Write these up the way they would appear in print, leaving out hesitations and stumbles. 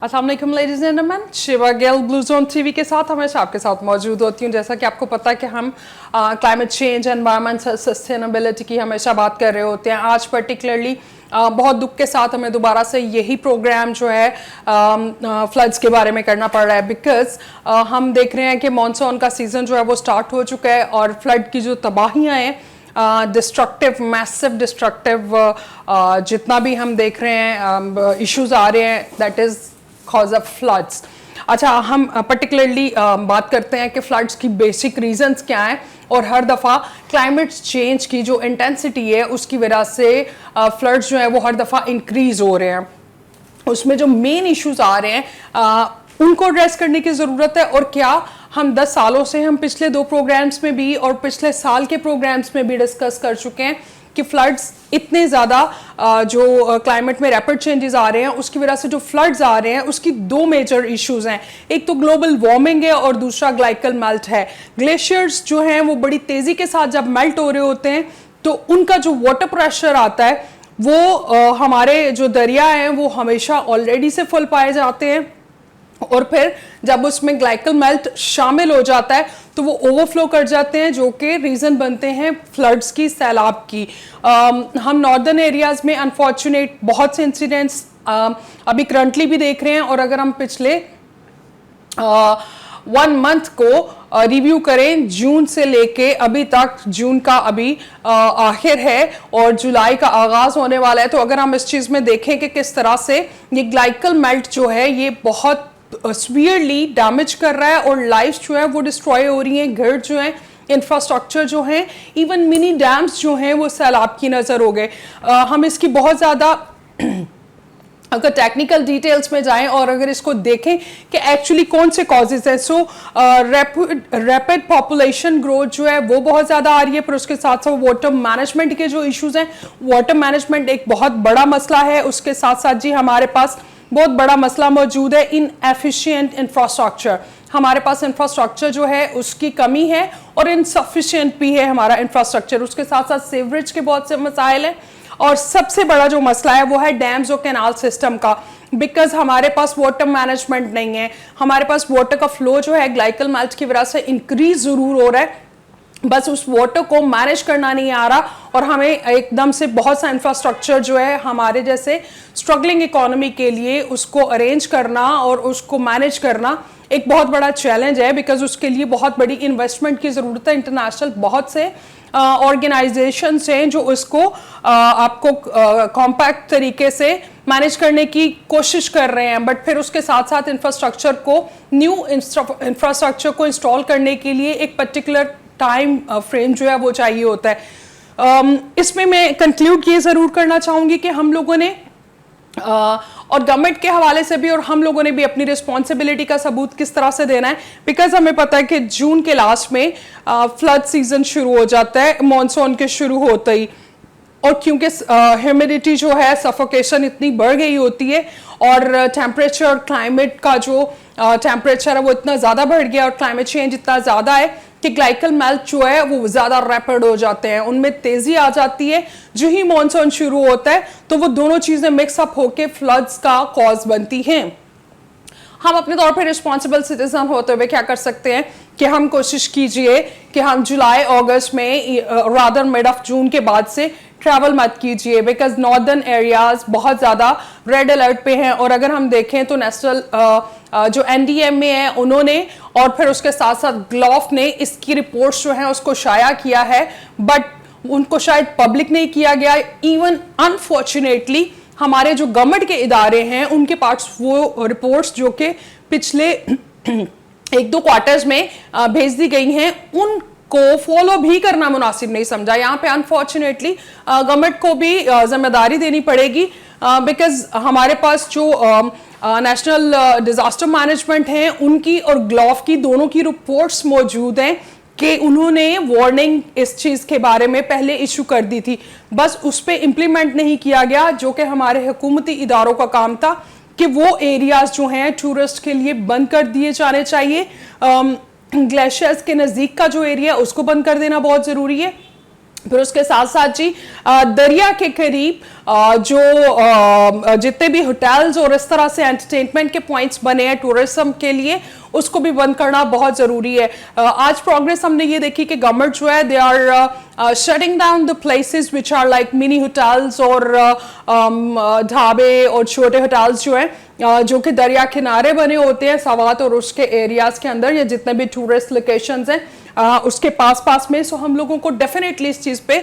अस्सलाम वालेकुम ladies and gentleman, Shiva Gill blue zone TV के साथ हमेशा आपके साथ मौजूद होती हूँ। जैसा कि आपको पता है कि हम क्लाइमेट चेंज, एनवायरमेंट, सस्टेनेबिलिटी की हमेशा बात कर रहे होते हैं। आज पर्टिकुलरली बहुत दुख के साथ हमें दोबारा से यही प्रोग्राम जो है फ्लड्स के बारे में करना पड़ रहा है, बिकॉज हम देख रहे हैं कि मानसून का सीज़न जो है वो स्टार्ट हो चुका है और फ्लड की जो तबाहियाँ हैं, डिस्ट्रक्टिव, मैसिव डिस्ट्रक्टिव, जितना भी हम देख रहे हैं इश्यूज आ रहे हैं, that is cause of floods. अच्छा, हम पर्टिकुलरली बात करते हैं कि फ्लड्स की बेसिक रीजंस क्या हैं, और हर दफ़ा क्लाइमेट चेंज की जो इंटेंसिटी है उसकी वजह से फ्लड्स जो है वो हर दफ़ा इंक्रीज हो रहे हैं। उसमें जो मेन इश्यूज आ रहे हैं उनको एड्रेस करने की ज़रूरत है। और क्या हम 10 सालों से, हम पिछले 2 प्रोग्राम्स में भी और पिछले साल के प्रोग्राम्स में भी डिस्कस कर चुके हैं कि फ्लड्स इतने ज़्यादा जो क्लाइमेट में रैपिड चेंजेस आ रहे हैं उसकी वजह से जो फ्लड्स आ रहे हैं उसकी 2 मेजर इश्यूज हैं। एक तो ग्लोबल वार्मिंग है और दूसरा ग्लाइकल मेल्ट है। ग्लेशियर्स जो हैं वो बड़ी तेज़ी के साथ जब मेल्ट हो रहे होते हैं तो उनका जो वाटर प्रेशर आता है वो हमारे जो दरिया हैं वो हमेशा ऑलरेडी से फुल पाए जाते हैं, और फिर जब उसमें ग्लाइकल मेल्ट शामिल हो जाता है तो वो ओवरफ्लो कर जाते हैं, जो कि रीज़न बनते हैं फ्लड्स की, सैलाब की। हम नॉर्दर्न एरियाज़ में अनफॉर्चुनेट बहुत से इंसिडेंट्स अभी करंटली भी देख रहे हैं, और अगर हम पिछले 1 मंथ को रिव्यू करें, जून से लेके अभी तक, जून का अभी आखिर है और जुलाई का आगाज होने वाला है, तो अगर हम इस चीज़ में देखें कि किस तरह से ये ग्लाइकल मेल्ट जो है ये बहुत सीवियरली डैमेज कर रहा है और लाइफ जो है वो डिस्ट्रॉय हो रही हैं, घर जो है, इंफ्रास्ट्रक्चर जो है, इवन मिनी डैम्स जो हैं वो सैलाब की नज़र हो गए। हम इसकी बहुत ज़्यादा अगर टेक्निकल डिटेल्स में जाएं और अगर इसको देखें कि एक्चुअली कौन से कॉजेज हैं, सो रैपिड पॉपुलेशन ग्रोथ जो है वो बहुत ज़्यादा आ रही है, पर उसके साथ साथ वाटर मैनेजमेंट के जो इश्यूज हैं, वाटर मैनेजमेंट एक बहुत बड़ा मसला है। उसके साथ साथ जी हमारे पास बहुत बड़ा मसला मौजूद है इनएफिशिएंट इंफ्रास्ट्रक्चर। हमारे पास इंफ्रास्ट्रक्चर जो है उसकी कमी है और इनसफिशिएंट भी है हमारा इंफ्रास्ट्रक्चर। उसके साथ साथ सीवरेज के बहुत से मसाइल हैं, और सबसे बड़ा जो मसला है वो है डैम्स और कैनाल सिस्टम का, बिकॉज हमारे पास वाटर मैनेजमेंट नहीं है। हमारे पास वाटर का फ्लो जो है ग्लाइकल मेल्ट की वजह से इंक्रीज ज़रूर हो रहा है, बस उस वाटर को मैनेज करना नहीं आ रहा, और हमें एकदम से बहुत सा इंफ्रास्ट्रक्चर जो है हमारे जैसे स्ट्रगलिंग इकोनॉमी के लिए उसको अरेंज करना और उसको मैनेज करना एक बहुत बड़ा चैलेंज है, बिकॉज उसके लिए बहुत बड़ी इन्वेस्टमेंट की ज़रूरत है। इंटरनेशनल बहुत से ऑर्गेनाइजेशंस हैं जो उसको आपको कॉम्पैक्ट तरीके से मैनेज करने की कोशिश कर रहे हैं, बट फिर उसके साथ साथ इंफ्रास्ट्रक्चर को, न्यू इंफ्रास्ट्रक्चर को इंस्टॉल करने के लिए एक पर्टिकुलर टाइम फ्रेम जो है वो चाहिए होता है। इसमें मैं कंक्लूड ये ज़रूर करना चाहूँगी कि हम लोगों ने और गवर्नमेंट के हवाले से भी और हम लोगों ने भी अपनी रिस्पॉन्सिबिलिटी का सबूत किस तरह से देना है, बिकॉज हमें पता है कि जून के लास्ट में फ्लड सीजन शुरू हो जाता है मानसून के शुरू होते ही, और क्योंकि ह्यूमिडिटी जो है, सफोकेशन इतनी बढ़ गई होती है, और टेम्परेचर, क्लाइमेट का जो टेम्परेचर है वो इतना ज़्यादा बढ़ गया और क्लाइमेट चेंज इतना ज़्यादा है कि ग्लाइकल मेल्ट जो है वो ज़्यादा रैपिड हो जाते हैं, उनमें तेज़ी आ जाती है। जो ही मॉनसून शुरू होता है तो वो दोनों चीज़ें मिक्सअप होकर फ्लड्स का कॉज बनती हैं। हम अपने तौर पर रिस्पॉन्सिबल सिटीजन होते हुए क्या कर सकते हैं कि हम कोशिश कीजिए कि हम जुलाई अगस्त में, रादर मिड ऑफ जून के बाद से ट्रैवल मत कीजिए, बिकॉज नॉर्दर्न एरियाज बहुत ज़्यादा रेड अलर्ट पे हैं। और अगर हम देखें तो नेशनल जो NDMA है उन्होंने, और फिर उसके साथ साथ ग्लोफ ने इसकी रिपोर्ट्स जो हैं उसको शाया किया है, बट उनको शायद पब्लिक नहीं किया गया। इवन अनफॉर्चुनेटली हमारे जो गवर्नमेंट के इदारे हैं उनके पास वो रिपोर्ट्स जो कि पिछले 1-2 क्वार्टर्स में भेज दी गई हैं, उनको फॉलो भी करना मुनासिब नहीं समझा। यहाँ पे अनफॉर्चुनेटली गवर्नमेंट को भी जिम्मेदारी देनी पड़ेगी, बिकॉज हमारे पास जो नेशनल डिजास्टर मैनेजमेंट हैं उनकी और ग्लोफ की दोनों की रिपोर्ट्स मौजूद हैं कि उन्होंने वार्निंग इस चीज़ के बारे में पहले इशू कर दी थी, बस उस पर इम्प्लीमेंट नहीं किया गया, जो कि हमारे हुकूमती इदारों का काम था कि वो एरियाज जो हैं टूरिस्ट के लिए बंद कर दिए जाने चाहिए। ग्लेशियर्स के नज़दीक का जो एरिया उसको बंद कर देना बहुत ज़रूरी है। फिर उसके साथ साथ जी दरिया के करीब जो जितने भी होटल्स और इस तरह से एंटरटेनमेंट के पॉइंट्स बने हैं टूरिज्म के लिए, उसको भी बंद करना बहुत ज़रूरी है। आज प्रोग्रेस हमने ये देखी कि गवर्नमेंट जो है they are shutting down the places which are like mini hotels और ढाबे और छोटे होटल्स जो हैं जो कि दरिया किनारे बने होते हैं सवात और उसके एरियाज़ के अंदर या जितने भी टूरिस्ट लोकेशंस हैं उसके पास पास में। सो हम लोगों को डेफिनेटली इस चीज़ पे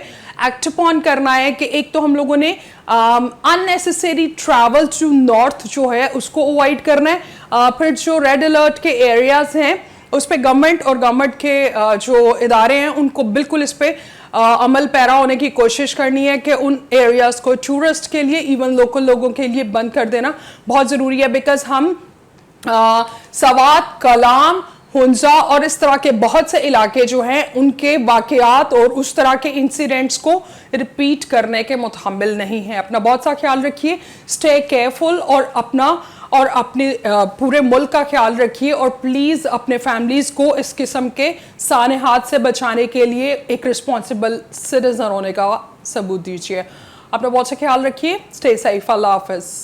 एक्ट अपॉन करना है कि एक तो हम लोगों ने अननेसेसरी ट्रैवल टू नॉर्थ जो है उसको अवॉइड करना है। फिर जो रेड अलर्ट के एरियाज हैं उस पर गवर्नमेंट और गवर्नमेंट के जो इदारे हैं उनको बिल्कुल इस पर अमल पैरा होने की कोशिश करनी है कि उन एरियाज को टूरिस्ट के लिए इवन लोकल लोगों के लिए बंद कर देना बहुत ज़रूरी है। बिकॉज हम सवात, कलाम, हुंजा और इस तरह के बहुत से इलाके जो हैं उनके वाकयात और उस तरह के इंसिडेंट्स को रिपीट करने के मुतहम्मिल नहीं है। अपना बहुत सा ख्याल रखिए, स्टे केयरफुल और अपना और अपने पूरे मुल्क का ख्याल रखिए और प्लीज़ अपने फैमिलीज़ को इस किस्म के सानेहात से बचाने के लिए एक रिस्पॉन्सिबल सिटीजन होने का सबूत दीजिए। अपना बहुत सा ख्याल रखिए, स्टे सेफ, अल्लाह हाफ़िज़।